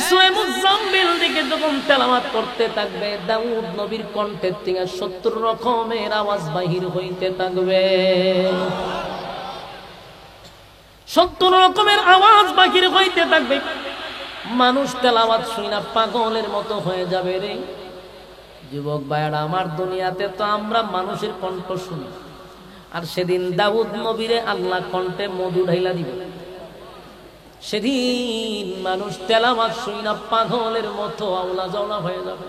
সূরা মুজাম্মিল দিকে যখন তেলাওয়াত করতে থাকবে, দাউদ নবীর কণ্ঠের থেকে 70 রকমের আওয়াজ বাহির হইতে থাকবে। 70 রকমের আওয়াজ বাহির হইতে থাকবে। মানুষ তেলাওয়াত শুনে পাগলের মতো হয়ে যাবে রে। যুবক ভাইরা আমার, দুনিয়াতে তো আমরা মানুষের কণ্ঠ শুনি, আর সেদিন দাউদ নবীরে আল্লাহ কণ্ঠে মধু ঢাইলা দিবে। সেদিন মানুষ তেলাওয়াত শুনে পাগলের মতো আওলা জাওলা হয়ে যাবে।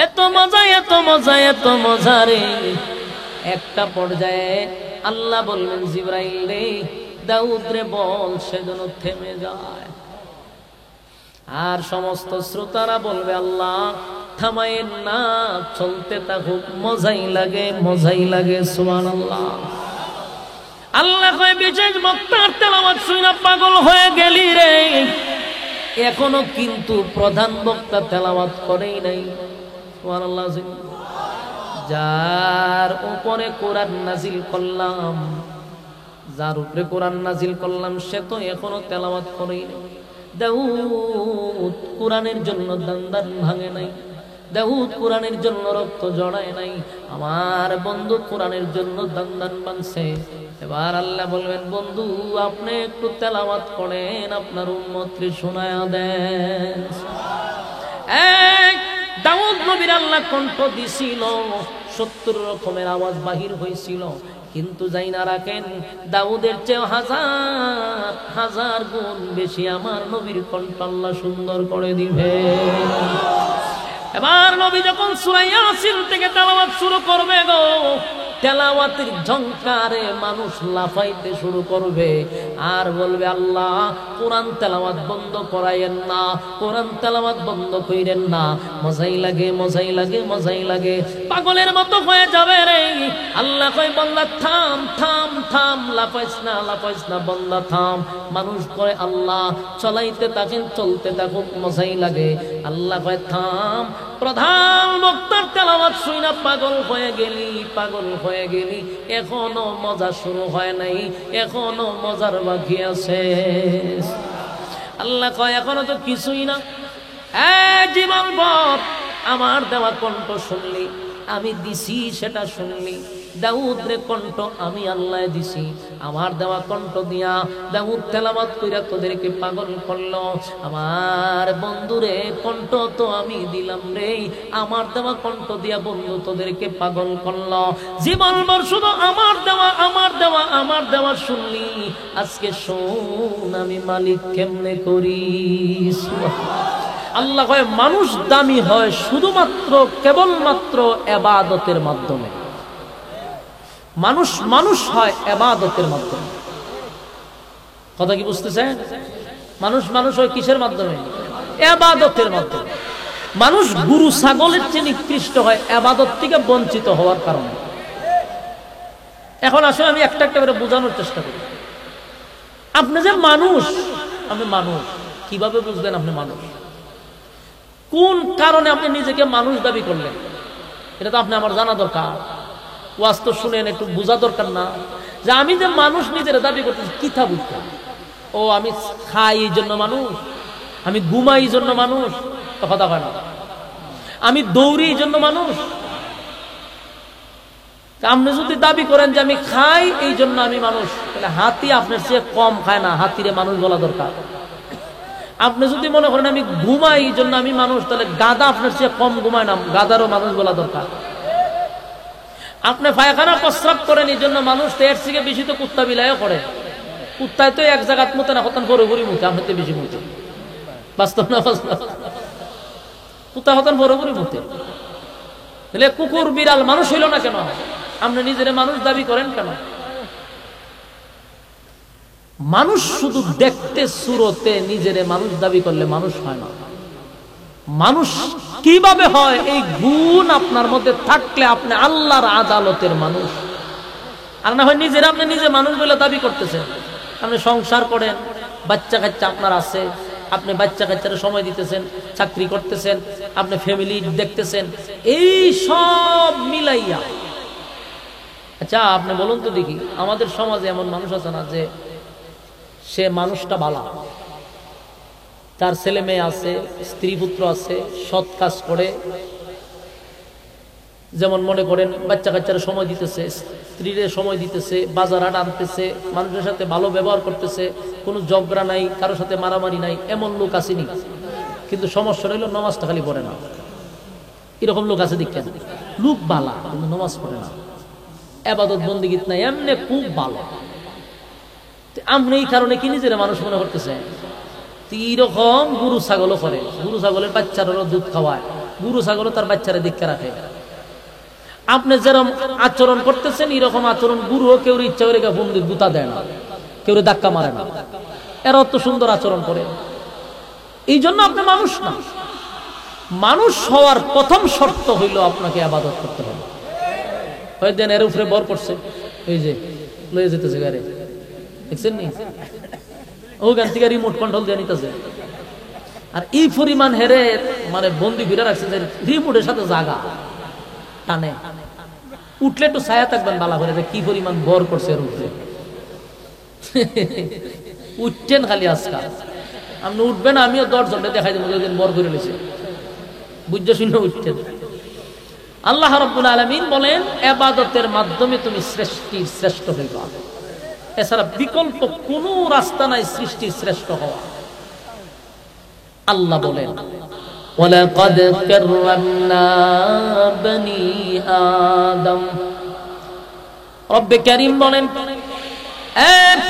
এত মজা, এত মজা, এত মজা রে। একটা পর্যায়ে আল্লাহ বললেন, জিবরাইল রে, দাউদ রে বল সেজন্য থেমে যায়। আর সমস্ত শ্রোতারা বলবে, আল্লাহ থামায়েন না, চলতে থাকুক, মজাই লাগে, মজাই লাগে। সুবহানাল্লাহ। আল্লাহ কয়, বিশেষ বক্তার তেলাওয়াত শুনে পাগল হয়ে গেলি রে, এখনো কিন্তু প্রধান বক্তা তেলাওয়াত করেই নাই। সুবহানাল্লাহ। যার উপরে কোরআন নাজিল করলাম, যার উপরে কোরআন নাজিল করলাম, সে তো এখনো তেলাওয়াত করেই নাই। দাউদ কোরআনের জন্য দান ভাঙে নাই, দাউদ কোরআনের জন্য রক্ত জড়ায় নাই, আমার বন্ধু কোরআনের জন্য দান ভাঙছে। এবার আল্লাহ বলবেন, বন্ধু আপনি একটু তেলাওয়াত করেন, আপনার উম্মতকে শোনায়া দেন। দাউদ নবীর আল্লাহ কণ্ঠ দিছিল, 70 রকমের আওয়াজ বাহির হয়েছিল। কিন্তু যাই না রাখেন, দাউদের চেয়ে হাজার হাজার গুণ বেশি আমার নবীর কণ্ঠ আল্লাহ সুন্দর করে দিবে। এবার নবী যখন সূরা ইয়াসিন থেকে তেলাওয়াত শুরু করবে গো, তেলাওয়াতের ঝংকারে মানুষ লাফাইতে শুরু করবে আর বলবে, আল্লাহ কোরআন তেলাওয়াত বন্ধ করায়েন না, কোরআন তেলাওয়াত বন্ধ কইরেন না, মজাই লাগে, মজাই লাগে, মজাই লাগে। পাগলের মতো হয়ে যাবে রে। আল্লাহ কয়, বান্দা থাম থাম থাম, লাফাইস না, লাফাইস না, বান্দা থাম। মানুষ কয়, আল্লাহ চলাইতে থাকেন, চলতে থাকুক, মজাই লাগে। আল্লাহ কয়, থাম। প্রধান বক্তার তেলাওয়াত শুইনা পাগল হয়ে গেলি, পাগল হয়ে গেলি, এখনো মজা শুরু হয় নাই, এখনো মজার বাকি আছে। আল্লাহ কয়, এখনো তো কিছুই না। জীবন ভর আমার দেওয়া কণ্ঠ শুনলি, আমি দিছি সেটা শুনলি। দাউদ রে কণ্ঠ আমি আল্লাহ দিছি, আমার দেওয়া কণ্ঠ দিয়া দাউদ তেলাওয়াত কইরা তোদেরকে পাগল করলো। আমার বন্ধুরে কণ্ঠ তো আমি দিলাম রে, আমার দেওয়া কণ্ঠ দিয়া বন্ধু তোদেরকে পাগল করলো। জীবনভর শুধু আমার দেওয়া, আমার দেওয়া, আমার দেওয়া শুনলি, আজকে শোন আমি মালিক কেমনে করি। আল্লাহ কয়, মানুষ দামি হয় শুধুমাত্র কেবলমাত্র ইবাদতের মাধ্যমে। মানুষ মানুষ হয় ইবাদতের মাধ্যমে। কথা কি বুঝতেছেন? মানুষ মানুষ হয় কিসের মাধ্যমে? ইবাদতের মাধ্যমে। মানুষ গরু ছাগলের চেয়ে নিকৃষ্ট হয় ইবাদত থেকে বঞ্চিত হওয়ার কারণে। এখন আসলে আমি একটা একটা করে বোঝানোর চেষ্টা করি। আপনি যে মানুষ, আপনি মানুষ কিভাবে বুঝবেন আপনি মানুষ? কোন কারণে আপনি নিজেকে মানুষ দাবি করলেন, এটা তো আপনি আমার জানা দরকার। ওয়াজ তো শুনেন, একটু বোঝা দরকার না যে আমি যে মানুষ নিজের দাবি করতেছি, কি থা বুঝতে? ও আমি খাই এই জন্য মানুষ, আমি ঘুমাই এই জন্য মানুষ, তো কথা হয় না। আমি দৌড়ি এই জন্য মানুষ। আপনি যদি দাবি করেন যে আমি খাই এই জন্য আমি মানুষ, তাহলে হাতি আপনার চেয়ে কম খায় না, হাতিরে মানুষ বলা দরকার। আপনি যদি মনে করেন আমি ঘুমাই এই জন্য আমি মানুষ, তাহলে গাধা আপনার চেয়ে কম ঘুমায় না, গাধারও মানুষ বলা দরকার। আপনি পায়খানা প্রস্রাব করেন এই জন্য মানুষ, তো এর থেকে বেশি তো কুত্তা বিলাইও করে। কুত্তায় তো এক জায়গাত মতো না, হতান বড় বড়ি মুখে, আপনি তো বেশি মুখে। বাস্তব না বাস্তব? কুত্তা হতান বড় বড়ি মুখে। তাহলে কুকুর বিড়াল মানুষ হইল না কেন? আপনি নিজের মানুষ দাবি করেন কেন? মানুষ শুধু দেখতে সুরতে নিজের মানুষ দাবি করলে মানুষ হয় না। মানুষ কিভাবে হয়? এই গুণ আপনার মধ্যে থাকলে আপনি আল্লাহর আদালতের মানুষ। আর না হয় নিজের আপনি নিজে মানুষ বলে দাবি করতেছেন। আপনি সংসার করেন, বাচ্চা কাচ্চা আপনার আছে, আপনি বাচ্চা কাচ্চারা সময় দিতেছেন, চাকরি করতেছেন, আপনি ফ্যামিলি দেখতেছেন, এই সব মিলাইয়া। আচ্ছা আপনি বলুন তো দেখি, আমাদের সমাজে এমন মানুষ আছে না যে সে মানুষটা ভালো, তার ছেলে মেয়ে আছে, স্ত্রী পুত্র আছে, সৎ কাজ করে, যেমন মনে করেন বাচ্চা কাচ্চারা সময় দিতেছে, স্ত্রীরে সময় দিতেছে, বাজার হাট আনতেছে, মানুষের সাথে ভালো ব্যবহার করতেছে, কোনো ঝগড়া নাই, কারোর সাথে মারামারি নাই, এমন লোক আসেনি। কিন্তু সমস্যা রইল নামাজটা খালি পড়ে না। এরকম লোক আছে দেখেন, লোক বালা কিন্তু নামাজ পড়ে না, ইবাদত বন্দেগীত নাই, এমনি খুব ভালো। আমরা এই কারণে কি নিজেরা মানুষ মনে করতেছে। এইরকম গরু ছাগলও করে, গরু ছাগলের বাচ্চারও দুধ খাওয়ায়, গরু ছাগলও তার বাচ্চারা দীক্ষা রাখে। আপনি যেরকম আচরণ করতেছেন এরকম আচরণ গুরুও কেউ ইচ্ছা করে বন্দুক গুতা দেয় না, কেউ ধাক্কা মারে না, এরা অত সুন্দর আচরণ করে। এই জন্য আপনি মানুষ না। মানুষ হওয়ার প্রথম শর্ত হইল আপনাকে ইবাদত করতে হবে। হয়তো এর উপরে বর পড়ছে, এই যে লয়ে যেতেছে গাড়ি, দেখছেন নি, ওখান থেকে রিমোট কন্ট্রোল দিয়ে নিতেছে। আর এই পরিমাণ হেরে মানে বন্দি ঘিরে রাখছে যে রিমোটের সাথে জাগা টানে, উঠলে একটু ছায়া থাকবেন বালা করে, যে কি পরিমাণ বর করছে এর উপরে। উঠছেন খালি আজকাল, আপনি উঠবেন, আমিও 10 জনকে দেখাই দেবো বর করে নিয়েছে, বুঝতে শুনে উঠছেন। আল্লাহ রাব্বুল আলামিন বলেন ইবাদতের মাধ্যমে তুমি সৃষ্টির শ্রেষ্ঠ হইবা, এছাড়া বিকল্প কোনো রাস্তা নাই সৃষ্টির শ্রেষ্ঠ হওয়া। আল্লাহ বলেন ওয়ালাকাদ কাররামনা বনি আদম, রব্বে কারীম বলেন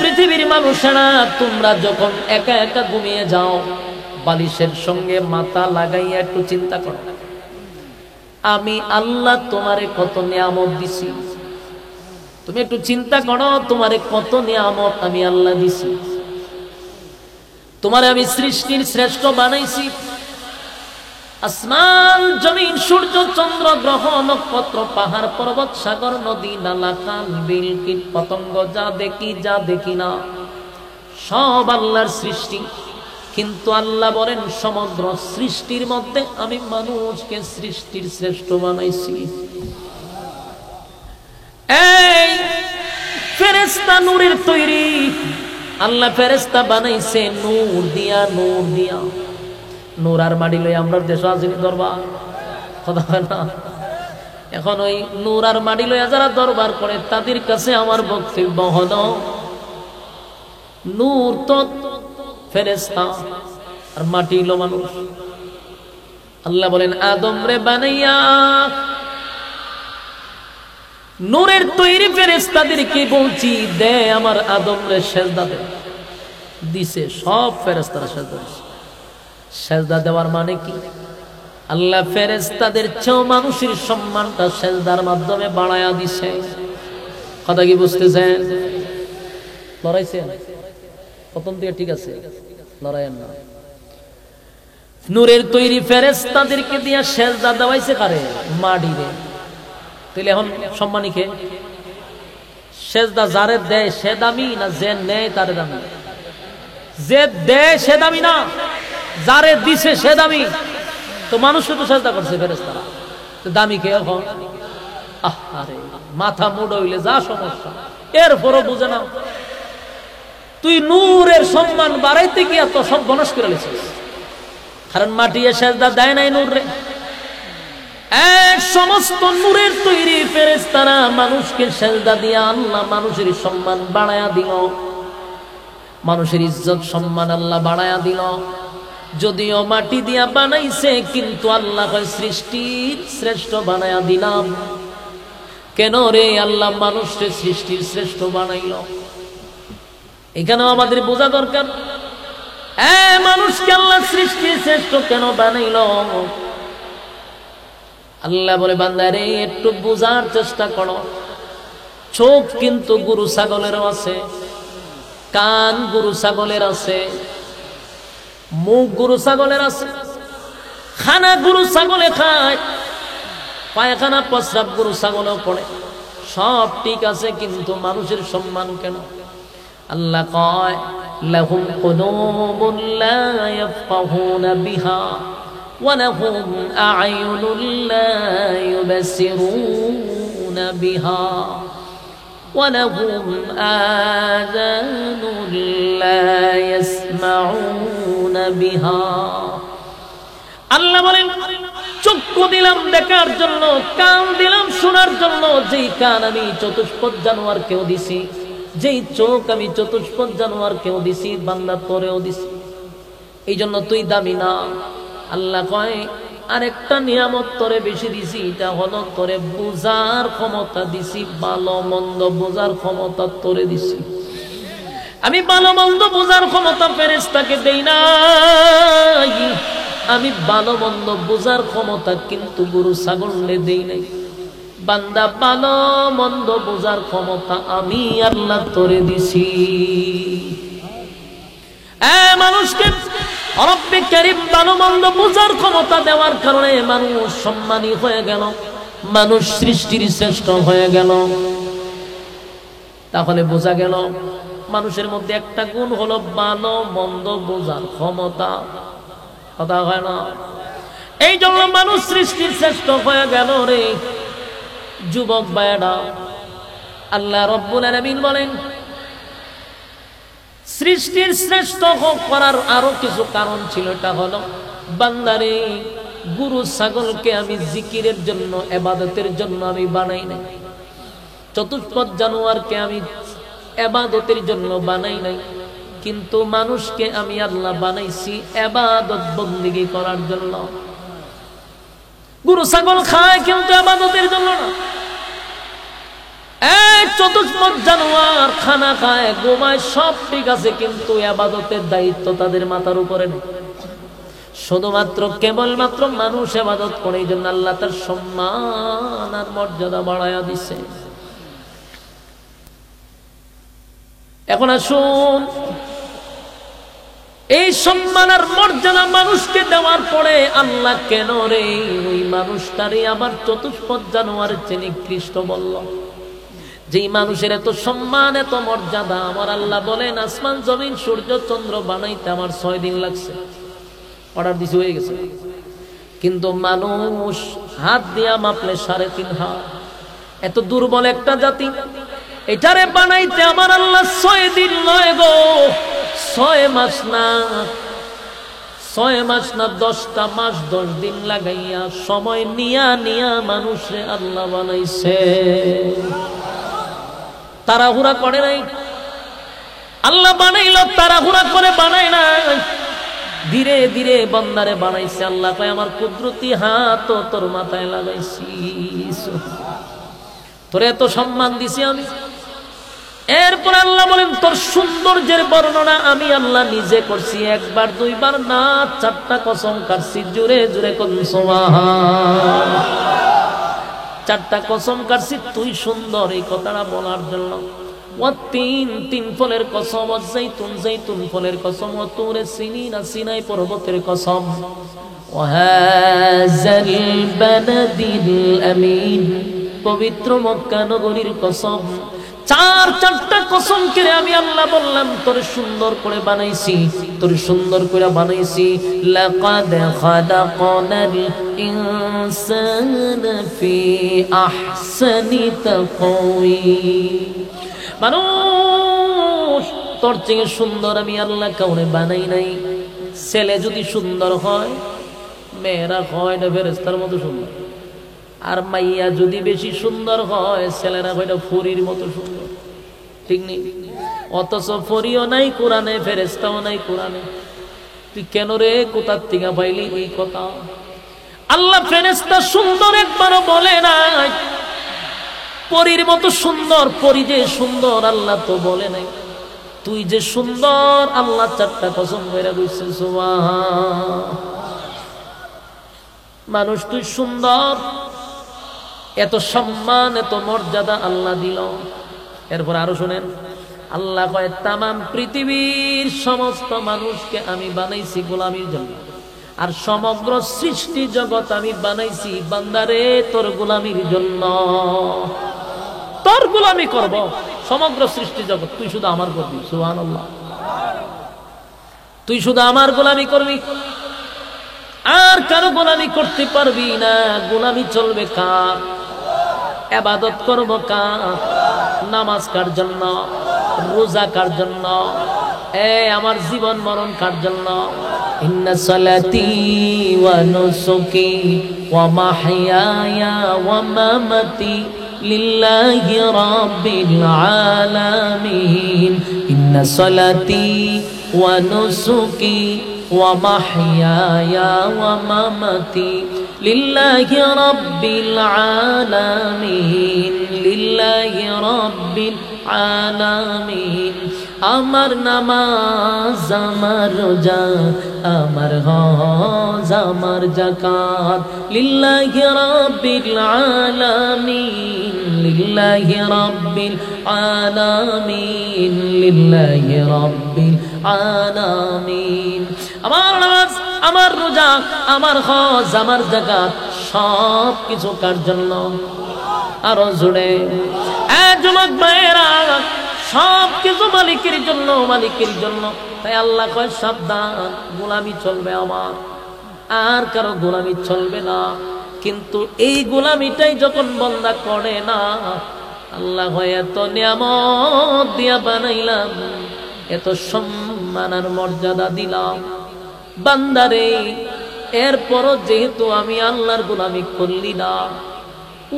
পৃথিবীর মানুষেরা তোমরা যখন একা একা ঘুমিয়ে যাও, বালিশের সঙ্গে মাথা লাগাইয়া একটু চিন্তা করো, আমি আল্লাহ তোমারে কত নিয়ামত দিছি। তুমি একটু চিন্তা করো তোমারে কত নিয়ামত আমি আল্লাহ দিছি। তোমারে আমি সৃষ্টির শ্রেষ্ঠ বানাইছি। আসমান জমিন সূর্য চন্দ্র গ্রহ নক্ষত্র পাহাড় পর্বত সাগর নদী নালা খাল বিল কীট পতঙ্গ, যা দেখি যা দেখি না সব আল্লাহর সৃষ্টি। কিন্তু আল্লাহ বলেন সমগ্র সৃষ্টির মধ্যে আমি মানুষকে সৃষ্টির শ্রেষ্ঠ বানাইছি। এই ফেরেশতা নূরের তৈরি, আল্লাহ ফেরেশতা বানাইছে নূর দিয়া, নূর দিয়া। নূর আর মাটি লই আমরা দেশ আসেনি দরবার, কথা হয় না। এখন ওই নূর আর মাটি লইয়া যারা দরবার করে তাদের কাছে আমার বক্তব্য হলো, নূর তো ফেরেশতা আর মাটি হলো মানুষ। আল্লাহ বলেন আদম রে বানাইয়া নূরের তৈরি ফেরেশতাদেরকে বলছি দে আমার আদম রে সেজদা দে। দিছে, সব ফেরেশতারা সেজদা দিছে। সেজদা দেওয়ার মানে কি? আল্লাহ ফেরেশতাদের চেয়েও মানুষের সম্মানটা সেজদার মাধ্যমে বাড়ায়া দিছে। কথা কি বুঝতেছেন? লড়াইছেন প্রথম থেকে, ঠিক আছে, লড়াইয়েন না। নূরের তৈরি ফেরেশতাদেরকে দিয়া সেজদা দেওয়াইছে কারে? মাটিরে। তাহলে এখন সম্মানী কে? সেজদা যারে দেয় সে দামি না যে নেয় তারে দামি? যে দেয় সে দামি না, যারে দিছে সে দামি। তো মানুষকে তো সেজদা করছে ফেরেশতারা, দামি কে এখন? আরে মাথা মুড় হইলে যা সমস্যা, এরপরও বুঝে না। তুই নূরের সম্মান বাড়াইতে গিয়া তো সব বনস করে লিছিস। কারণ মাটি সেজদা দেয় নাই নূর রে। এক সমস্ত নূরের তৈরি ফেরেশতারা মানুষকে সেজদা দিয়া আল্লাহ মানুষের সম্মান বাড়ায়া দিল, মানুষের ইজ্জত সম্মান আল্লাহ বাড়ায়া দিল। যদিও মাটি দিয়া বানাইছে, কিন্তু আল্লাহ কয় সৃষ্টির শ্রেষ্ঠ বানায়া দিলাম। কেন রে? আল্লাহ মানুষকে সৃষ্টির শ্রেষ্ঠ বানাইল। এখানেও আমাদের বোঝা দরকার, মানুষকে আল্লাহ সৃষ্টির শ্রেষ্ঠ কেন বানাইল। আল্লাহ বলে বান্দারে একটু বোঝার চেষ্টা করো। চোখ কিন্তু গরু ছাগলেরও আছে, কান গরু ছাগলের আছে, মুখ গরু ছাগলের আছে, খানা গরু ছাগলে খায়, পায়খানা প্রস্রাব গরু ছাগলেও করে, সব ঠিক আছে, কিন্তু মানুষের সম্মান কেন? আল্লাহ কয় লাহুম কুলুবুন লা ইয়াফকাহুনা বিহা ওয়া লাহুম আ'য়ুনুন লা ইউবসিরুনা বিহা। ওয়ালাহুম আযানুন লা ইয়াসমাউনা বিহা। আল্লাহ বলেন চক্ষু দিলাম দেখার জন্য, কান দিলাম শোনার জন্য। যেই কান আমি চতুষ্পদ জানোয়ারকেও দিছি, যেই চোখ আমি চতুষ্পদ জানোয়ারকেও দিছি, বান্দা তোরেও দিছি। এই জন্য তুই দামি না। আল্লাহ কয় আরেকটা নিয়ামত তোরে বেশি দিছি, এটা হলো তোরে বুঝার ক্ষমতা দিছি, ভালো মন্দ বুঝার ক্ষমতা তোরে দিছি। আমি ভালো মন্দ বুঝার ক্ষমতা ফেরেশতাকে দেই নাই, আমি ভালো মন্দ বুঝার ক্ষমতা কিন্তু গরু ছাগলে দেই নাই। বান্দা ভালো মন্দ বুঝার ক্ষমতা আমি আল্লাহ তোরে দিছি। মানুষকে রব্বে কারীম ভালো মন্দ বুঝার ক্ষমতা দেওয়ার কারণে মানুষ সম্মানী হয়ে গেল, মানুষ সৃষ্টির শ্রেষ্ঠ হয়ে গেল। তাহলে বোঝা গেল মানুষের মধ্যে একটা গুণ হলো ভালো মন্দ বোঝার ক্ষমতা। কথা হয় না? এই জন্য মানুষ সৃষ্টির শ্রেষ্ঠ হয়ে গেল রে যুবক ভাইরা। আল্লাহ রব্বুল আলামিন বলেন সৃষ্টির শ্রেষ্ঠ করার আরো কিছু কারণ ছিল। এটা হলো বান্দারে গরু ছাগলকে আমি জিকিরের জন্য ইবাদতের জন্য আমি বানাই নাই, চতুষ্পদ জানোয়ারকে আমি ইবাদতের জন্য বানাই নাই, কিন্তু মানুষকে আমি আল্লাহ বানাইছি ইবাদত বন্দেগী করার জন্য। গরু ছাগল খায় কিন্তু ইবাদতের জন্য না। চতুষ্পদ জানোয়ার খানা খায় ঘুমায় সব ঠিক আছে, কিন্তু ইবাদতের দায়িত্ব তাদের মাথার উপরে নেই। শুধুমাত্র কেবলমাত্র মানুষ ইবাদত করে, এই জন্য আল্লাহ তার সম্মান আর মর্যাদা বাড়ায়া দিছে। এখন আসুন, এই সম্মান আর মর্যাদা মানুষকে দেওয়ার পরে আল্লাহ কেন রে ওই মানুষটারে আবার চতুষ্পদ জানোয়ারের চেয়ে নিকৃষ্ট বলল? যেই মানুষের এত সম্মান এত মর্যাদা, আমার আল্লাহ বলেন আসমান জমিন সূর্য চন্দ্র বানাইতে আমার 6 দিন লাগছে, অর্ডার দিছে হয়ে গেছে। কিন্তু মানুষ হাত দিয়া মাপলে 3.5 হাত। এত দুর্বল একটা জাতি, এটারে বানাইতে আমার আল্লাহ 6 দিন নয় গো, 6 মাস না, 6 মাস না 10টা মাস 10 দিন লাগাইয়া সময় নিয়া নিয়া মানুষে আল্লাহ বানাইছে। তাড়াহুড়া করে নাই আল্লাহ, বানাইল তাড়াহুড়া করে বানাই নাই, ধীরে ধীরে বান্দারে বানাইছে। আল্লাহ কয় আমার কুদরতি হাত তোর মাথায় লাগাইছি, তোরে এত সম্মান দিছি আমি। এরপর আল্লাহ বলেন তোর সৌন্দর্যের বর্ণনা আমি আল্লাহ নিজে করছি, একবার দুইবার না 4টা কসম কাটছি। জোরে জোরে কোন সুবহান। 4টা কসম কাটছি তুই সুন্দর এই কথাটা বলার জন্য। তিন ফলের কসম, জাইতুন ফলের কসম, তুরে সিনিনা সিনাই পর্বতের কসম, ওয়াহাযাল বালাদিল আমিন পবিত্র মক্কা নগরীর কসম। 4টা কসম করে আমি আল্লাহ বললাম তোর সুন্দর করে বানাইছি, তোর সুন্দর করে বানাইছি। লাকাদ খালাকনাল ইনসানা ফি আহসানি তাকওয়িম। মানুষ তোর চেয়ে সুন্দর আমি আল্লাহ কাউরে বানাই নাই। ছেলে যদি সুন্দর হয়, মেয়েরা হয় না ফেরেশতার মতো সুন্দর, আর মাইয়া যদি বেশি সুন্দর হয় ছেলেরা হয় না ফরির মতো সুন্দর, ঠিক নেই? অথচ ফরিও নাই কোরআনে, ফেরেশতাও নাই কোরআনে। তুই কেন রে কোথার থেকে পাইলি এই কথা? আল্লাহ ফেরেশতা সুন্দর একবারও বলে নাই, পরীর মতো সুন্দর, পরী যে সুন্দর আল্লাহ তো বলে নাই। তুই যে সুন্দর আল্লাহ 4টা কসম কইরা কইছে সুবহান। মানুষ তুই সুন্দর, এত সম্মান এত মর্যাদা আল্লাহ দিল। এরপর আরো শুনেন, আল্লাহ কয় তামাম পৃথিবীর সমস্ত মানুষকে আমি বানাইছি গোলামির জন্য, আর সমগ্র সৃষ্টি জগৎ আমি বানাইছি বান্দারে তোর গোলামির জন্য। তোর গোলামি করব সমগ্র সৃষ্টি জগৎ, তুই শুধু আমার করবি। সুবহানাল্লাহ। তুই শুধু আমার গোলামি করবি, আর কারো গোলামি করতে পারবি না। গোলামি চলবে কার? ইবাদত করব কার? নামাজ কার জন্য, রোজা কার জন্য, আমার জীবন মরণ কার জন্য? ইন্না সালাতি ওয়া নুসুকি ওয়া মাহইয়ায়া ওয়া মামাতি লিল্লাহি রাব্বিল আলামিন। ইন্না সালাতি ওয়া নুসুকি ওয়া মাহইয়ায়া ওয়া মামাতি লিল্লাহি রাব্বিল আলামিন, লিল্লাহি রাব্বিল আলামিন। আমার নামাজ, আমার রোজা, আমার হজ, আমার যাকাত লিল্লাহি রাব্বিল আলামিন, লিল্লাহি রাব্বিল আলামিন, লিল্লাহি রাব্বিল আলামিন। আমার নামাজ, আমার রোজা, আমার হজ, আমার যাকাত সব কিছু কার জন্য? আরো জোরে যুবক ভাইয়েরা, সব কিছু মালিকের জন্য, মালিকের জন্য। তাই আল্লাহ কয় সাবধান, গোলামি চলবে আমার, আর কারো গোলামি চলবে না। কিন্তু এই গোলামিটাই যখন বান্দা করে না, আল্লাহ কয় এত নিয়ামত দিয়া বানাইলাম, এত সম্মান আর মর্যাদা দিলাম বান্দারে, এরপরও যেহেতু আমি আল্লাহর গোলামি করলি না,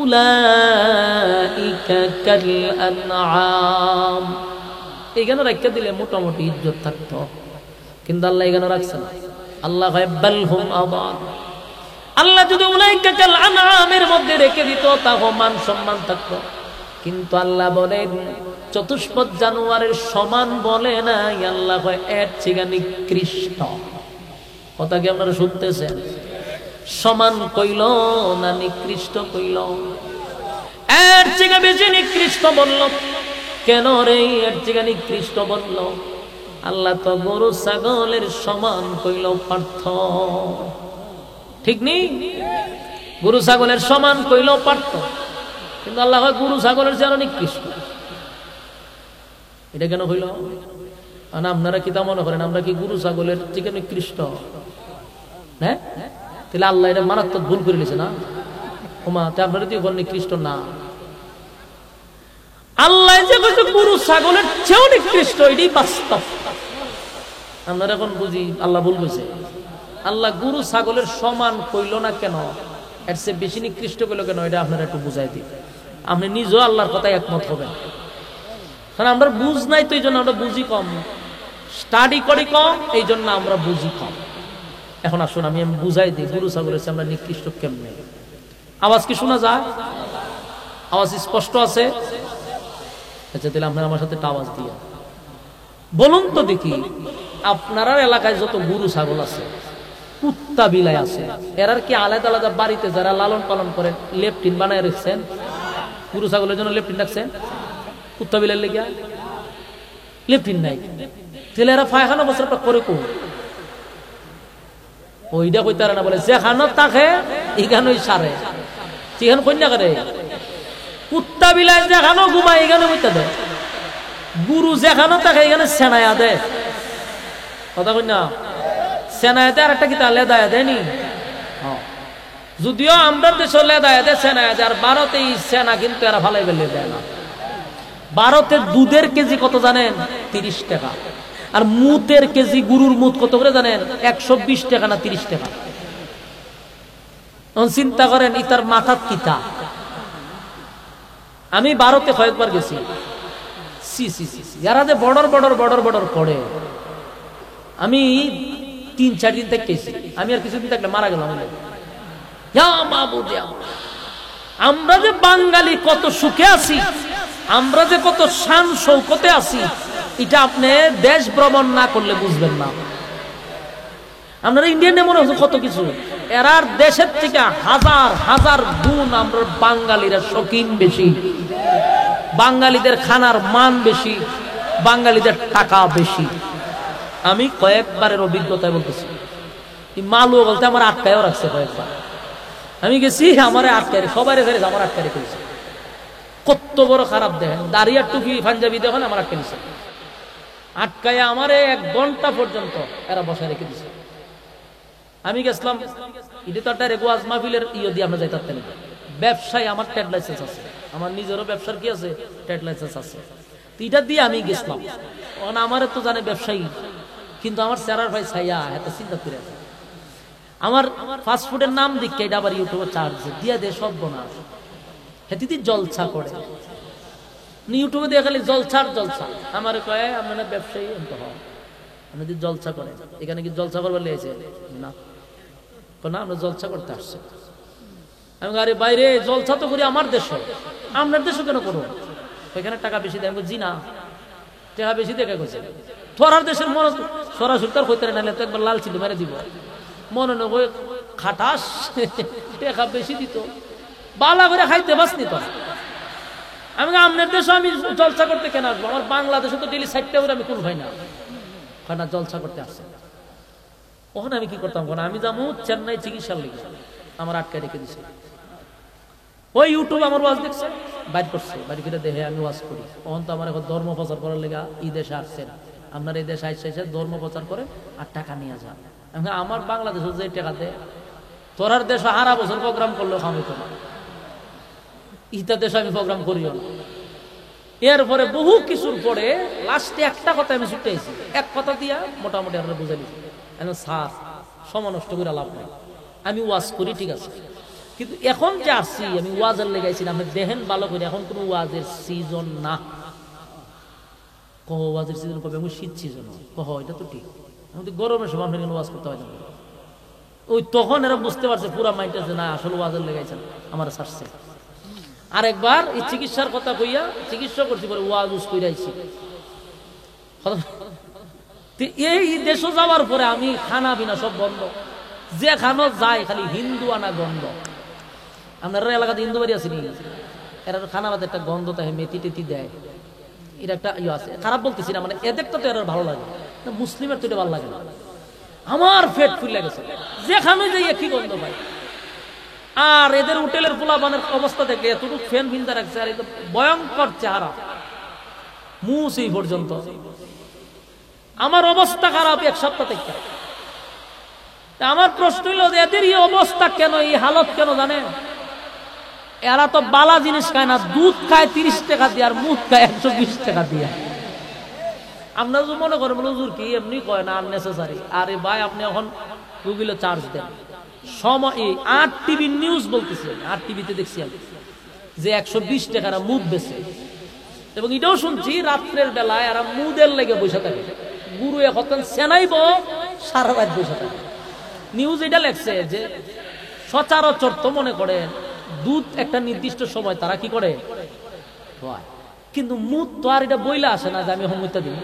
উলাইকা কাল আনআম, এখানে রাখতে দিলে মোটামুটি ইজ্জত থাকতো, কিন্তু আল্লাহ এখানে রাখছে না। আল্লাহ কয় বাল হুম আদাল। আল্লাহ যদি উলাইকা কাল আনআমের মধ্যে রেখে দিত, তাও মান সম্মান থাকতো। কিন্তু আল্লাহ বলেন চতুষ্পদ জানোয়ারের সমান বলে নাই, আল্লাহ কয় এর থেকে নিকৃষ্ট। কথা কি আপনারা শুনতেছেন? সমান কইল না নিকৃষ্ট কইল? এর থেকে বেশি নিকৃষ্ট বলল কেন রে? এর থেকে নিকৃষ্ট বলল, আল্লাহ তো গরু ছাগলের সমান কইল পার্থ, ঠিক নেই? গরু ছাগলের সমান কইল পার্থ, কিন্তু আল্লাহ হয় গরু ছাগলের যেন নিকৃষ্ট। এটা কেন হইল? আপনারা কি তা মনে করেন আমরা কি গরু ছাগলের থেকে নিকৃষ্ট? হ্যাঁ, তাহলে আল্লাহ এটা মারাত্মক ভুল করে নিয়েছে না? ওমা, তা আপনারা কি নিকৃষ্ট না? আল্লাহ যে কইছে গরু ছাগলের চেয়েও নিকৃষ্ট, এটাই বাস্তব। আপনারা এখন বুঝি আল্লাহ ভুল কইছে। আল্লাহ গরু ছাগলের সমান কইল না কেন, এর চেয়ে বেশি নিকৃষ্ট কইল কেন, এটা আপনারা একটু বুঝাই দিন। আপনি নিজেও আল্লাহর কথায় একমত হবেন। কারণ আমরা বুঝ নাই, তো এই জন্য আমরা বুঝি কম, স্টাডি করি কম, এই জন্য আমরা বুঝি কম। এখন আসুন আমি বুঝাই দিই গরু ছাগলের চেয়ে আমরা নিকৃষ্ট কেমনে। আওয়াজ কি শোনা যায়? আওয়াজ স্পষ্ট আছে? আচ্ছা, তাহলে আপনারা আমার সাথে একটা আওয়াজ দিয়ে বলুন তো দেখি, আপনার এলাকায় যত গরু ছাগল আছে, কুত্তা বিলাই আছে, এরার কি আলাদা আলাদা বাড়িতে যারা লালন পালন করেন লেফটিন বানায় রেখেছেন? গরু ছাগলের জন্য লেফটিন রাখছেন? কুত্তা বিলাই লেগে লেফটিন নাই, তাহলে এরা পায়খানা বছরটা করে কোন? ওইটা কইতে না, বলে যেখানে তাকে এখানেই সারে, সেখানে কন্যা করে। কুত্তা বিলাই যেখানে ঘুমায় এখানে কইতে দেয়, গুরু যেখানে তাকে এখানে সেনায়া দেয়। কথা কন্যা, সেনায়া দেয়। আর একটা কি তা লেদায়া দেয়নি? যদিও আমরা দেশে লেদায়া দেয়, সেনায়া দেয়। আর ভারতে এই সেনা কিন্তু এরা ভালো বেলে দেয় না। ভারতের দুধের কেজি কত জানেন? 30 টাকা। আর মুতের কেজি, গরুর মুত কত করে জানেন? 120 টাকা না 30 টাকা। চিন্তা করেন ইতার মাথাত কিতা। আমি ভারতে কয়েকবার গেছি, যারা যে বর্ডার বর্ডার বর্ডার বর্ডার করে, আমি 3-4 দিন থেকে গেছি। আমি আর কিছুদিন থাকলে মারা গেলাম। আমরা যে বাঙালি কত সুখে আছি, আমরা যে কত শান শৌকতে আছি, এটা আপনি দেশ ভ্রমণ না করলে বুঝবেন না। আপনারা ইন্ডিয়ানে মনে হচ্ছে কত কিছু, এরার দেশের থেকে হাজার হাজার গুণ আমরা বাঙালিরা শৌখিন বেশি, বাঙালিদের খানার মান বেশি, বাঙালিদের টাকা বেশি। আমি কয়েকবারের অভিজ্ঞতায় বলতেছি, মালুও বলতে আমার আটকায়ও রাখছে কয়েকবার। আমি গেছি, আমার আটকায়, সবাই ফেরেছে, আমার আটকায় রেখেছে। কত বড় খারাপ দেখেন, দাঁড়িয়ে টুপি পাঞ্জাবি দেখেন, আমার আটকে দিছে। আটকায় আমার 1 ঘন্টা পর্যন্ত এরা বসায় রেখে দিছে। আমি গেছিলাম, এটা তো একটা রেগুয়াজ মাহফিলের ইয়ে দিয়ে আমরা যাইতে পারতেন। ব্যবসায় আমার ট্রেড লাইসেন্স আছে, আমার নিজেরও ব্যবসার কি আছে, ট্রেড লাইসেন্স আছে। তো এটা দিয়ে আমি গেছিলাম। কারণ আমার তো জানে ব্যবসায়ী, কিন্তু আমার স্যারার ভাই ছাইয়া এত চিন্তা করে আছে। আমার ফাস্টফুডের নাম দিকে এটা আবার ইউটিউবে চার্জ দিয়া দিয়ে সব বোনাস হেতিদি জলসা করে ইউটিউবে দিয়ে খালি জলসার জলসা। আমার কয়ে আপনারা ব্যবসায়ী এমন হয়, আপনি যদি জলসা করেন, এখানে কি জলসা করবার লেগেছে না? না, আমরা জলসা করতে আসছি। আমি আরে বাইরে জলসা তো করি আমার দেশ, আপনার দেশও কেন করো? ওইখানে টাকা বেশি দেয়। আমি জি না, টাকা বেশি দেখে গেছে তোরার দেশের মনে সরাসরি তার হইতে নাহলে তো একবার লাল চিঠি মেরে দিব। মনে নয় খাটাস টাকা বেশি দিত, বালা করে খাইতে বাসনি তো। আমি আপনার দেশে আমি জলসা করতে কেন আসবো? আমার বাংলাদেশে তো ডেলি 60টা করে আমি কোন ভাই না না জলসা করতে আসছে। ওখানে আমি কি করতাম? আমি যাবো চেন্নাই চিকিৎসার লিগে, আমার আটকে রেখে দিছে। ওই ইউটিউব আমার ওয়াজ দেখছে, বাইর করছে, বাড়ি ফিরে দেখে আমি ওয়াজ করি। তখন তো আমার এখন ধর্ম প্রচার করার লেগা এই দেশে আসছেন, আপনার এই দেশে এসে ধর্ম প্রচার করে আর টাকা নিয়ে যান। আমার বাংলাদেশে যে টাকা দেয়, তোরার দেশে হারা বছর প্রোগ্রাম করলেও খামিত না, ইতার দেশে আমি প্রোগ্রাম করিও না। এরপরে বহু কিছুর পরে লাস্টে একটা কথা আমি ছুটেছি, এক কথা দিয়া মোটামুটি আমরা বুঝে নিচ্ছি স্যার সময় নষ্ট করে লাভ নাই, আমি ওয়াজ করি ঠিক আছে, কিন্তু এখন যে আসছি আমি ওয়াজের লেগাইছি না। আপনি দেখেন ভালো করে, এখন কোনো ওয়াজের সিজন না। কহ ওয়াজের সিজন কবে? আমি শীত সিজন। কহ এটা তো ঠিক, আমাদের গরমের সময় আপনার ওয়াজ করতে হয় না। ওই তখন এরা বুঝতে পারছে পুরা মাইন্ড আছে না, আসলে ওয়াজের লেগাইছেন আমার ছাড়ছে। আরেকবার এই চিকিৎসার কথা কইয়া চিকিৎসা করছি, পরে ওয়াজ উস কইরাইছি। এই দেশে যাওয়ার পরে আমি খানা বিনা সব বন্ধ, যে খানো যায় খালি হিন্দু আনা গন্ধ। আপনার এলাকাতে হিন্দু বাড়ি আছে নি? এরা খানা বাদে একটা গন্ধ থাকে, মেথি টেতি দেয়, এটা একটা ইয়ে আছে। খারাপ বলতেছি না, মানে এদেরটা তো এর ভালো লাগে, মুসলিমের তো এটা ভালো লাগে না। আমার পেট ফুলে গেছে যেখানে যাই কি গন্ধ পাই। আর এদের হোটেলের পোলাপানের অবস্থা দেখলে এতটুকু ফ্যান ফিনতে রাখছে, আর ভয়ঙ্কর চেহারা, মুখ এই পর্যন্ত। আমার অবস্থা খারাপ এক সপ্তাহ থেকে। আমার প্রশ্ন হইল এদের এই অবস্থা কেন, এই হালত কেন জানেন? এরা তো বালা জিনিস খায় না, দুধ খায় 30 টাকা দিয়ে আর মুখ খায় 120 টাকা দিয়ে। আপনারা যদি মনে করেন হুজুর কি এমনি কয় না, আননেসেসারি। আরে ভাই আপনি এখন গুগলে চার্জ দেন, সময় 8 টিভি নিউজ বলতেছে, 8 টিভিতে দেখছি আমি যে 120 টাকার মুদ বেছে। এবং এটাও শুনছি রাত্রের বেলায় এরা মুদের লেগে বসে থাকে, গুরু এখন সেনাইব সারা রাত বসে থাকে। নিউজ এটা লেখছে যে সচরাচর তো মনে করেন দুধ একটা নির্দিষ্ট সময় তারা কি করে, কিন্তু মুদ তো আর এটা বইলা আসে না যে আমি হমিতা দিব।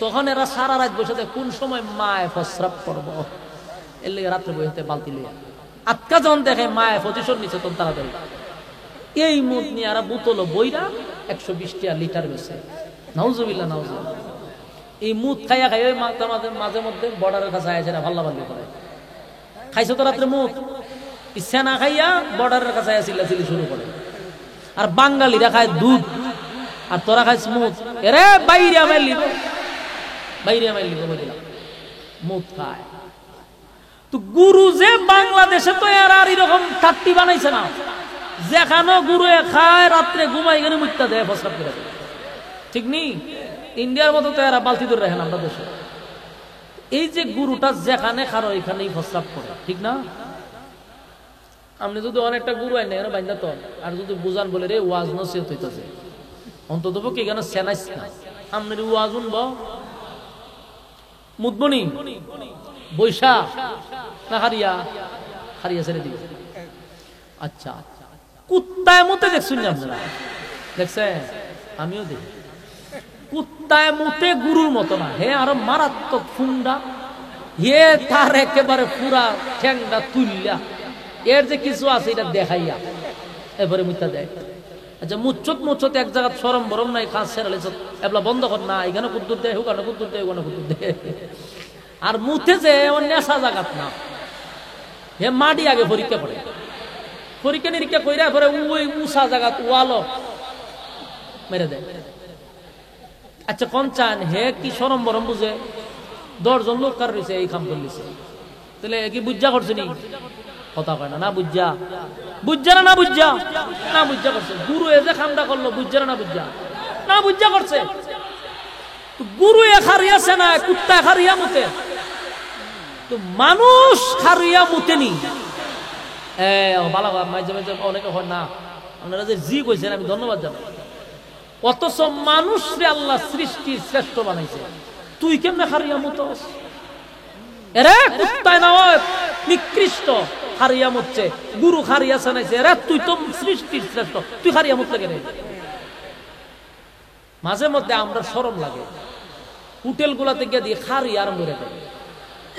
তখন এরা সারা রাত বসে থাকে, কোন সময় মায় প্রস্রাব করবো, এর লেগে রাত্রে বসে বালতি লিয়া আটকা যখন দেখে মায় পজিশন নিচ্ছে তখন তাড়াতাড়ি এই মুদ নিয়ে এরা বোতল বইরা 120 টাকা লিটার বেছে। নাউজুবিল্লাহ নাউজুবিল্লাহ। এই মুদ খাইয়া খাই ওই মাঝে মধ্যে বর্ডারের কাছে আয় সেটা ভাল্লা ভাল্লি করে খাইছো তো রাত্রে মুদ, সেনা খাইয়া বর্ডারের কাছে আয় চিল্লাচিল্লি শুরু করে। আর বাঙালিরা খায় দুধ আর তোরা খাইছ মুদ। এরে বাইরে মাইলি বাইরে মাইলি বলিলাম মুদ খায়। তো গুরু যে বাংলাদেশে তো এর আর এরকম টাট্টি বানাইছে না, যেখানে গুরু খায় রাত্রে ঘুমাই গেলে মুক্তা দেয় প্রস্রাব করে দেয়, ঠিক নেই? ইন্ডিয়ার মতো তো এরা বালতি ধরে রাখেন আমরা দেশে। এই যে গুরুটা যেখানে খারো এখানেই প্রস্রাব করে, ঠিক না? আপনি যদি অনেকটা গুরু আইন এখানে বাইন্দা তো, আর যদি বুঝান বলে রে ওয়াজ নসিহত হইতেছে, অন্তত পক্ষে এখানে সেনাইস না, আপনার ওয়াজ শুনব মুদবনি বৈশা না হারিয়া হারিয়া ছেড়ে দিবে। আচ্ছা কুত্তায় মতে দেখছেন আপনারা? দেখছেন? আমিও দেখি। কুত্তায় মতে গুরুর মতো না, হে আরো মারাত্মক ফুন্ডা, হে তার একেবারে পুরা ঠ্যাংটা তুললা, এর যে কিছু আছে এটা দেখাইয়া এবারে মুত্তা দেয়। আচ্ছা মুচ্ছত এক জায়গা সরম বরম নাই, কাজ সেরালে এবলা বন্ধ কর না, এখানে কুদ্দুর দেয়, ওখানে কুদ্দুর দেয়, ওখানে কুদ্দুর দেয়। আর মুথে যে নেশা জাগাত না, হে মাটি আগে পরীক্ষা করে, পরীক্ষা নিরীক্ষা কইরা পরে ওই উষা জাগাত ওয়ালো মেরে দেয়। আচ্ছা কম চান হে কি সরম বরম বুঝে 10 জন লোক কার রয়েছে এই কাম করলিছে, তাহলে কি বুঝা করছে নি? কথা কয় না, না বুঝা বুঝা না বুঝা না বুঝা করছে। গুরু এ যে খামটা করলো বুঝা না বুঝা না বুঝা করছে। গুরু এ খারিয়াছে না, কুত্তা খারিয়া মুতে, তো মানুষ খারিয়া মুতেনি। ভালো মাঝে মাঝে অনেকে হয় না, আপনারা যে জি কইছেন আমি ধন্যবাদ জানাই। অথচ মানুষ রে আল্লাহ সৃষ্টি শ্রেষ্ঠ বানাইছে, তুই কেমনে খারিয়া মুতস? এরে কুত্তায় না নিকৃষ্ট খারিয়া মুতছে, গুরু খারিয়া চানাইছে, এরে তুই তো সৃষ্টির শ্রেষ্ঠ, তুই খারিয়া মুতলে কেন? মাঝে মধ্যে আমরা শরম লাগে, হোটেল গুলাতে গিয়ে দিয়ে খারিয়া আরম্ভ করে দেয়,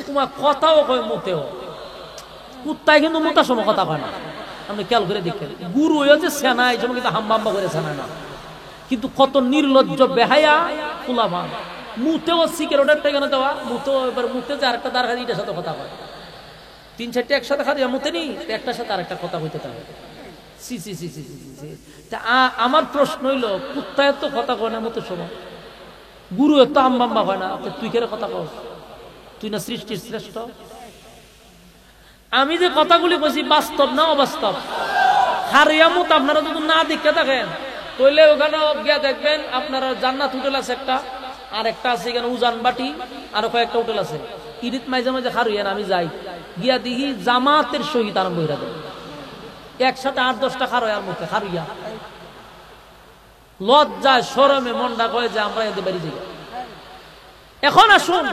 তোমার কথাও কয় মুতেও। কুত্তায় কিন্তু মোটার সময় কথা কয় না, আপনি খেয়াল করে দেখেন। গুরু যে সেনা এই সময় কিন্তু হাম্বা করে সেনা না, কিন্তু কত নির্লজ্জ বেহায়া কুলামান। মুতেও সিগারেটের টেকানো দেওয়া, মুতেও এবার মুতে যে আরেকটা দাঁড় এটার সাথে কথা কয়, 3-4টা একসাথে খারিয়া মুতে নি, একটার সাথে আরেকটা কথা হইতে থাকে। সি সি সি সি সি। আমার প্রশ্ন হইল, কুত্তায় তো কথা কয় না মুতের সময়, গুরু এত আম্বাম্বা হয় না, তুই কেন কথা কস? তুই না সৃষ্টির শ্রেষ্ঠ? আমি যে কথাগুলি বলছি বাস্তব না অবাস্তব? হারিয়ামত আপনারা যদি না দেখে থাকেন তাহলে ওখানে গিয়ে দেখবেন আপনারা জান্নাত হোটেল আছে একটা, আর একটা আছে এখানে উজান বাটি, আরো কয়েকটা হোটেল আছে। ইডিত মাঝে মাঝে হারিয়ান আমি যাই, গিয়া দেখি জামাতের সহিত আরম্ভ হয়ে যাবে, একসাথে 8-10টা খারয়ার মুখে খারিয়া। লজ্জায় শরমে মনটা কয়ে যে আমরা এদের বাড়ি যাই। এখন আসুন,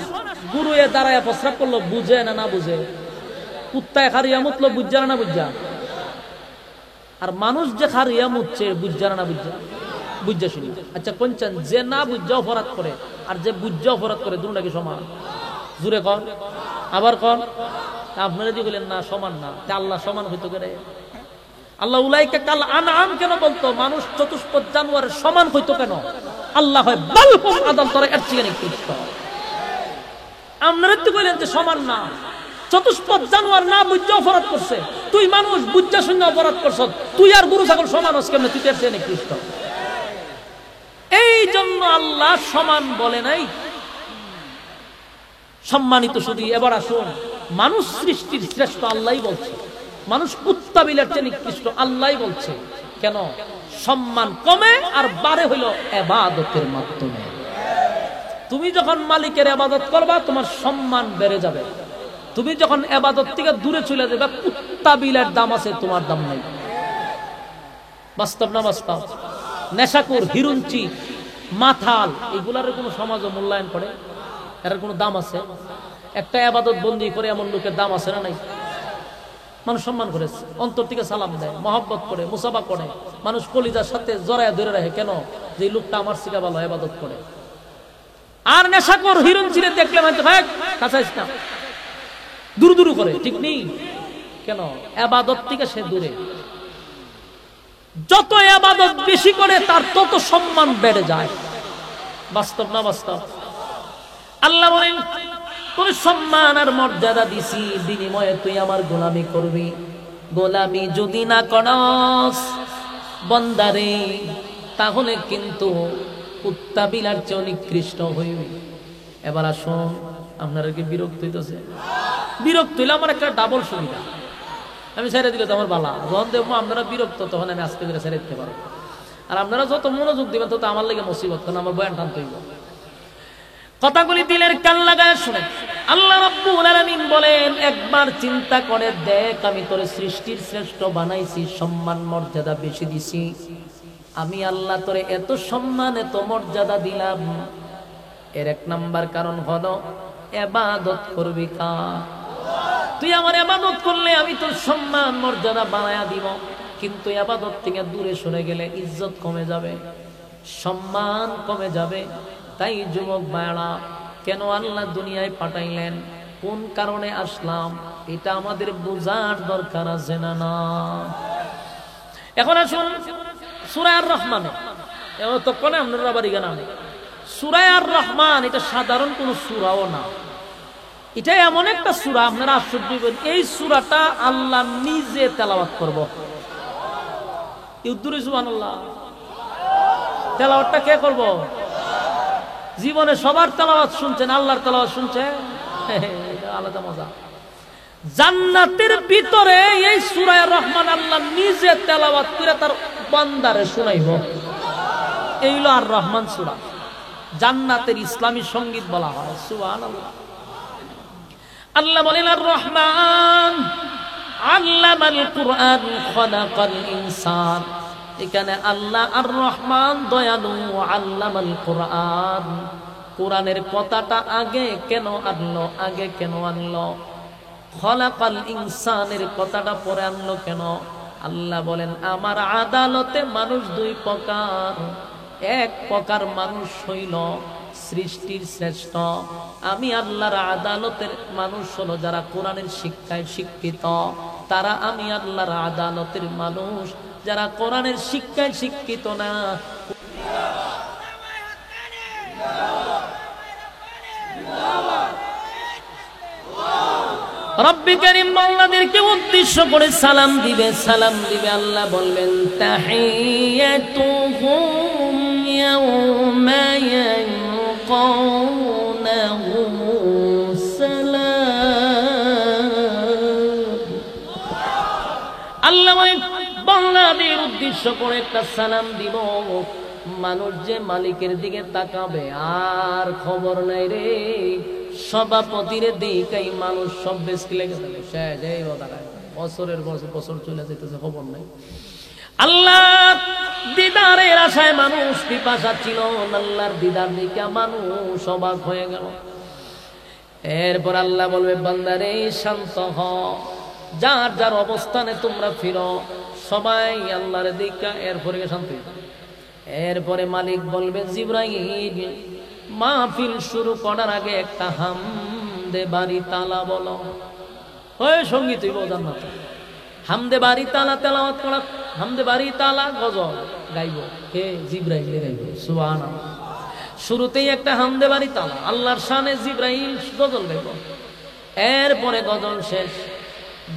গুরু এ দাঁড়ায় প্রস্রাব করলো, বুঝে না না বুঝে? কুত্তায় খারিয়া মুতলো, বুঝা না বুঝা? আর মানুষ যে খারিয়া মুতছে, বুঝা না বুঝা? বুঝা শুনি। আচ্ছা কোনছেন, যে না বুঝা অপরাধ করে আর যে বুঝা অপরাধ করে দুটো নাকি সমান? জুড়ে কন, আবার কন। আপনারা যে বললেন না সমান না, আল্লাহ সমান হইতো করে? আল্লাহ উলাইকা কাল আনআম কেন বলতো? মানুষ চতুষ্পদ জানোয়ারের সমান হইতো কেন? আল্লাহ হয় বাল হুম আদল, তোরা এর চেয়ে নিকৃষ্ট। আপনারা তো বললেন যে সমান না, চতুষ্পদ জানোয়ার না বুঝা অপরাধ করছে, তুই মানুষ বুঝা শূন্য অপরাধ করছ, তুই আর গরু ছাগল সমান হস কেমনে? তুই এর চেয়ে নিকৃষ্ট। এই জন্য আল্লাহ সমান বলে নাই, সম্মানিত। শুধু এবার আসুন, মানুষ সৃষ্টির শ্রেষ্ঠ আল্লাহই বলছে, মানুষ কুত্তা বিলের চেয়ে নিকৃষ্ট আল্লাহই বলছে। কেন? সম্মান কমে আর বাড়ে হইল ইবাদতের মাধ্যমে। তুমি যখন মালিকের ইবাদত করবা তোমার সম্মান বেড়ে যাবে, তুমি যখন ইবাদত থেকে দূরে চলে যাবে, কুত্তা বিলের দাম আছে তোমার দাম নাই। বাস্তব না বাস্তব? নেশাকুর, হিরুঞ্চি, মাথাল, এগুলার কোনো সমাজ মূল্যায়ন করে? এর কোনো দাম আছে? একটা ইবাদত বন্দি করে এমন লোকের দাম আছে না নাই? মানুষ সম্মান করে, অন্তর থেকে সালাম দেয়, মহব্বত করে, মুসাফা করে, মানুষ কলিজার সাথে জড়ায় ধরে রাখে। কেন? যে লোকটা আমার সিকা ভালো ইবাদত করে। আর নেশাখোর হিরুঞ্চিরে দেখলে মানে ভাই কাছাইস না, দূর দূর করে, ঠিক নেই? কেন? ইবাদত থেকে সে দূরে। যত ইবাদত বেশি করে তার তত সম্মান বেড়ে যায়। বাস্তব না বাস্তব? আল্লাহ বলেন, তোর সম্মান আর মর্যাদা দিছি, বিনিময়ে তুই আমার গোলামি করবি। গোলামি যদি না করস বান্দারে, তাহলে কিন্তু কুত্তা বিলার চেয়ে নিকৃষ্ট হইবি। এবার আসুন, আপনারা কি বিরক্ত হইতেছে? বিরক্ত হইলে আমার একটা ডাবল সুবিধা, আমি ছেড়ে দিলে তো আমার বালা। যখন দেখবো আপনারা বিরক্ত, তখন আমি আস্তে করে ছেড়ে দিতে পারবো। আর আপনারা যত মনোযোগ দিবেন তত আমার লেগে মুসিবত, কারণ আমার বয়ান টানতে হইব। কথাগুলি দিলের কান লাগায় শুনে আল্লাহ রাব্বুল আলামিন বলেন, একবার চিন্তা করে দেখ, আমি তোর সৃষ্টির শ্রেষ্ঠ বানাইছি, সম্মান মর্যাদা বেশি দিছি। আমি আল্লাহ তোরে এত সম্মান এত মর্যাদা দিলাম, এর এক নাম্বার কারণ হলো ইবাদত করবি কার? তুই আমার ইবাদত করলে আমি তোর সম্মান মর্যাদা বাড়ায়া দিব। কিন্তু ইবাদত থেকে দূরে সরে গেলে ইজ্জত কমে যাবে, সম্মান কমে যাবে। তাই যুবক ভাইরা, কেন আল্লাহ দুনিয়ায় পাঠাইলেন, কোন কারণে আসলাম, এটা আমাদের বোঝার দরকার আছে না? না। এখন আসুন সূরা আর রহমানে, তখন আপনারা বাড়ি গান, সূরা আর রহমান এটা সাধারণ কোন সূরাও না, এটা এমন একটা সূরা আপনারা আশ্চর্য হবেন। এই সূরাটা আল্লাহ নিজে তেলাওয়াত করব। ইউদ্দুরি সুবহানাল্লাহ। তেলাওয়াতটা কে করব? জীবনে সবার তেলাওয়াত শুনছেন, আল্লাহর তেলাওয়াত শুনছেন, আলাদা মজা। জান্নাতের ভিতরে এই সূরা রহমান আল্লাহ নিজে তেলাওয়াত করে তার বান্দারে শোনাইব। এই হলো আর রহমান সূরা। জান্নাতের ইসলামী সঙ্গীত বলা হয়। সুবহানাল্লাহ। আল্লাহ বলেন আর রহমান আল্লামাল কুরআন খালাকাল ইনসান। এখানে আল্লাহ আর রহমান দয়ালু, আল্লামাল কুরআন। কোরআনের কথাটা আগে কেন আনলো? আগে কেন আনলো? খলাকাল ইনসানের কথাটা পরে আনলো কেন? আল্লাহ বলেন আমার আদালতে মানুষ দুই প্রকার। এক প্রকার মানুষ হইল সৃষ্টির শ্রেষ্ঠ। আমি আল্লাহর আদালতের মানুষ হলো যারা কোরআনের শিক্ষায় শিক্ষিত, তারা আমি আল্লাহর আদালতের মানুষ। যারা কোরআনের শিক্ষায় শিক্ষিত না, রব্বি কারীম বান্দাদেরকে উদ্দেশ্য করে সালাম দিবে, সালাম দিবে। আল্লাহ বলবেন তাহিয়াতুহুম ইয়াওমা ইয়ালকাউনাহু সালাম। আল্লাহ বান্দাদের উদ্দেশ্য করে একটা সালাম দিব। মানুষ যে মালিকের দিকে তাকাবে আর খবর নাই রে। সভাপতির দিকেই মানুষ সব বেশি লেগে যাবে। বছরের বছর চলে যেতেছে, খবর নাই। আল্লাহ দিদারের আশায় মানুষ পিপাসা ছিল, আল্লাহর দিদার দিকে মানুষ অবাক হয়ে গেল। এরপর আল্লাহ বলবে বান্দারে শান্ত হ, যার যার অবস্থানে তোমরা ফিরো, সবাই আল্লাহর দিকে। এরপরে শান্তি। এরপরে মালিক বলবে জিবরাইল মাহফিল শুরু করার আগে একটা হামদে বাড়ি তালা বলো। ওই সঙ্গীত বোঝান না, হামদে বাড়ি তালা তেলাওয়াত করা। হামদে বাড়ি তালা গজল গাইব। কে? জিবরাইল গাইব। সুবহানাল্লাহ। শুরুতেই একটা হামদে বাড়ি তালা, আল্লাহর শানে জিবরাইল গজল গাইব। এরপরে গজল শেষ।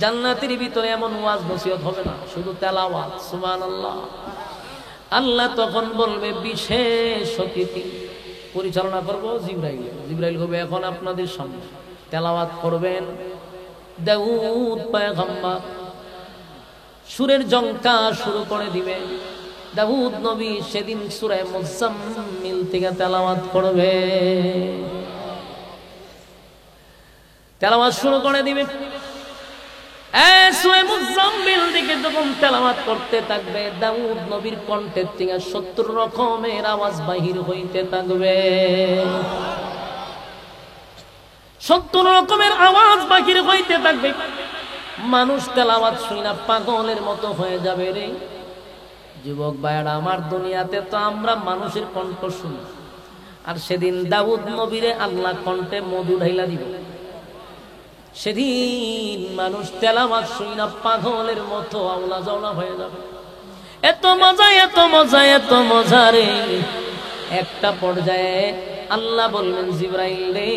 জান্নাতের ভিতরে এমন ওয়াজ নসিহত হবে না, শুধু তেলাওয়াত। সুবহানাল্লাহ। আল্লাহ তখন বলবে বিশেষ অতিথি পরিচালনা করবো জিবরাইল। জিবরাইল হবে এখন আপনাদের সামনে তেলাওয়াত করবেন দাউদ পয়গম্বর। সুরের জঙ্কা শুরু করে দিবে। দাউদ নবী সেদিন সূরা মুজাম্মিল থেকে তেলাওয়াত করবে। তেলাওয়াত শুরু করে দিবে। সূরা মুজাম্মিল থেকে যখন তেলাওয়াত করতে থাকবে, দাউদ নবীর কণ্ঠের থেকে 70 রকমের আওয়াজ বাহির হইতে থাকবে। 70 রকমের আওয়াজ বাহির হইতে থাকবে। মানুষ তেলাওয়াত শুনে পাগলের মতো হয়ে যাবে রে। যুবক ভাইরা আমার, দুনিয়াতে তো আমরা মানুষের কণ্ঠ শুনি, আর সেদিন দাউদ নবীরে আল্লাহ কণ্ঠে মধু ঢাইলা দিব। সেদিন মানুষ তেলাওয়াত শুনে পাগলের মতো আওলা জাওলা হয়ে যাবে। এত মজা, এত মজা, এত মজা রে। একটা পর্যায়ে আল্লাহ বলবেন জিবরাইল রে,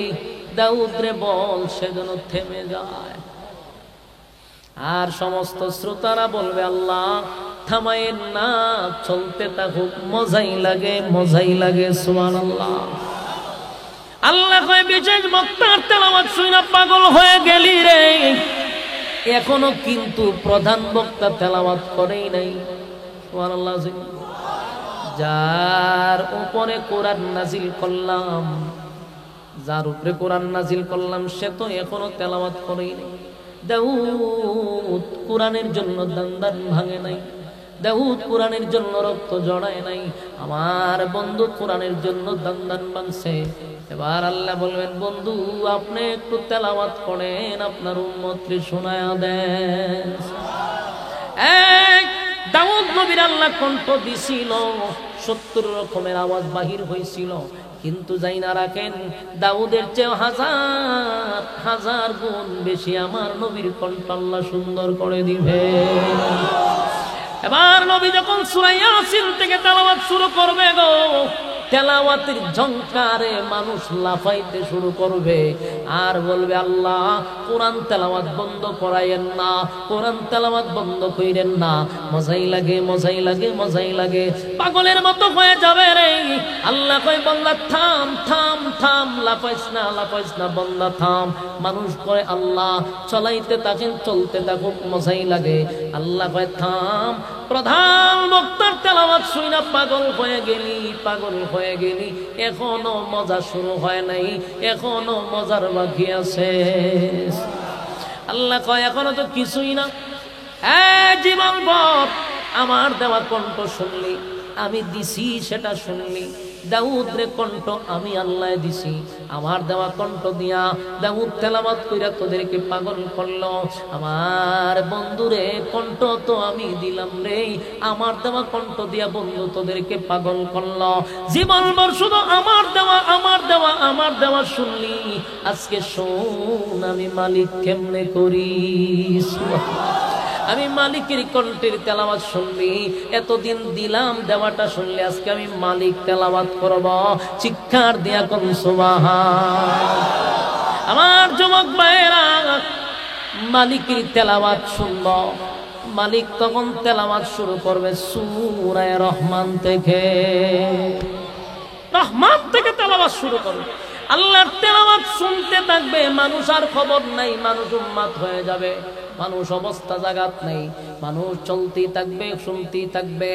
দাউদ রে বল সে যেন থেমে যায়। আর সমস্ত শ্রোতারা বলবে আল্লাহ থামায়েন না, চলতে থাকুক, মজাই লাগে, মজাই লাগে। সুবহানাল্লাহ। আল্লাহ কয় বিশেষ বক্তার তেলাওয়াত শুনে পাগল হয়ে গেলি রে, এখনো কিন্তু প্রধান বক্তা তেলাওয়াত করেই নাই। সুবহানাল্লাহ। যার উপরে কোরআন নাজিল করলাম, যার উপরে কোরআন নাজিল করলাম, সে তো এখনো তেলাওয়াত করেই নাই। দাউদ কোরআনের জন্য দান ভাঙে নাই। দাউদ কোরআনের জন্য রক্ত জড়ায় নাই। আমার বন্ধু কোরআনের জন্য দান ভাঙছে। এবার আল্লাহ বলবেন বন্ধু আপনি একটু তেলাওয়াত করেন, আপনার উম্মতকে শোনায়া দেন। দাউদ নবীর আল্লাহ কণ্ঠ দিছিল, 70 রকমের আওয়াজ বাহির হয়েছিল। কিন্তু যাই না রাখেন, দাউদের চেয়ে হাজার হাজার গুণ বেশি আমার নবীর কণ্ঠ আল্লাহ সুন্দর করে দিবে। এবার নবী যখন সূরা ইয়াসিন থেকে তেলাওয়াত শুরু করবে গো, তেলাওয়াতের ঝংকারে মানুষ লাফাইতে শুরু করবে আর বলবে আল্লাহ কোরআন তেলাওয়াত বন্ধ করায়েন না, কোরআন তেলাওয়াত বন্ধ কইরেন না, মজাই লাগে মজাই লাগে মজাই লাগে, পাগলের মতো হয়ে যাবে রে। আল্লাহ কয় বান্দা থাম থাম থাম, লাফাইস না বান্দা থাম। মানুষ কয় আল্লাহ চলাইতে থাকেন চলতে থাকুক মজাই লাগে। আল্লাহ কয় থাম, প্রধান বক্তার তেলাওয়াত শুইনা পাগল হয়ে গেলি, এখনো মজা শুরু হয় নাই, এখনো মজার বাকি আছে। আল্লাহ কয় এখনো তো কিছুই না। জীবন ভর আমার দেওয়া কণ্ঠ শুনলি, আমি দিছি সেটা শুনলি। দাউদ রে কণ্ঠ আমি আল্লাহ দিছি, আমার দেওয়া কণ্ঠ দিয়া দাউদ তেলাওয়াত কইরা তোদেরকে পাগল করলো। আমার বন্ধুরে কণ্ঠ তো আমি দিলাম রে, আমার দেওয়া কণ্ঠ দিয়া বন্ধু তোদেরকে পাগল করলো। জীবনভর শুধু আমার দেওয়া শুনলি, আজকে শোন আমি মালিক কেমনে করি। আমি মালিকের কণ্ঠের তেলাওয়াত শুনবি, এতদিন দিলাম দেওয়াটা শুনলি, আজকে আমি মালিক তেলাওয়াত করব। চিৎকার দিয়া কোন সুবহান। আমার যুবক ভাইরা মালিকের তেলাওয়াত শুনব, মালিক তখন তেলাওয়াত শুরু করবে সূরা রহমান থেকে। রহমান থেকে তেলাওয়াত শুরু করবে, আল্লাহর তেলাওয়াত শুনতে থাকবে। মানুষ আর খবর নাই, মানুষ উম্মাত হয়ে যাবে, মানুষ অবস্থা জাগাত নেই, মানুষ চলতেই থাকবে শুনতেই থাকবে।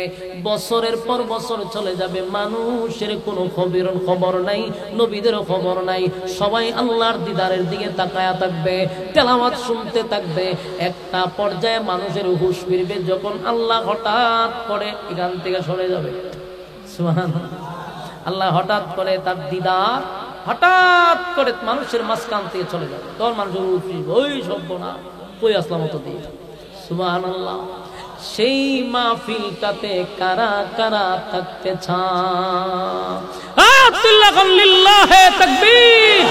বছরের পর বছর চলে যাবে, মানুষের কোনো খবর নাই, নবীদেরও খবর নাই। সবাই আল্লাহর দিদারের দিকে তাকায়া থাকবে, তেলাওয়াত শুনতে থাকবে। একটা পর্যায়ে মানুষের হুঁশ ফিরবে যখন আল্লাহ হঠাৎ করে এখান থেকে সরে যাবে। সুবহানাল্লাহ। আল্লাহ হঠাৎ করে তার দিদার হঠাৎ করে মানুষের মাঝখান থেকে চলে যাবে, তখন মানুষের ওই সভ্যনা কই আসলাম তো দিয়ে। সুবহানাল্লাহ। সেই মাহফিলটাতে কারা কারা থাকতে চান? আল্লাহু লিল্লাহি তাকবীর,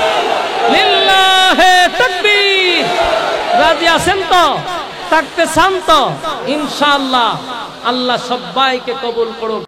লিল্লাহি তাকবীর। রাজি আছেন তো? থাকতে চান তো? ইনশাআল্লাহ আল্লাহ সবাইকে কবুল করুক।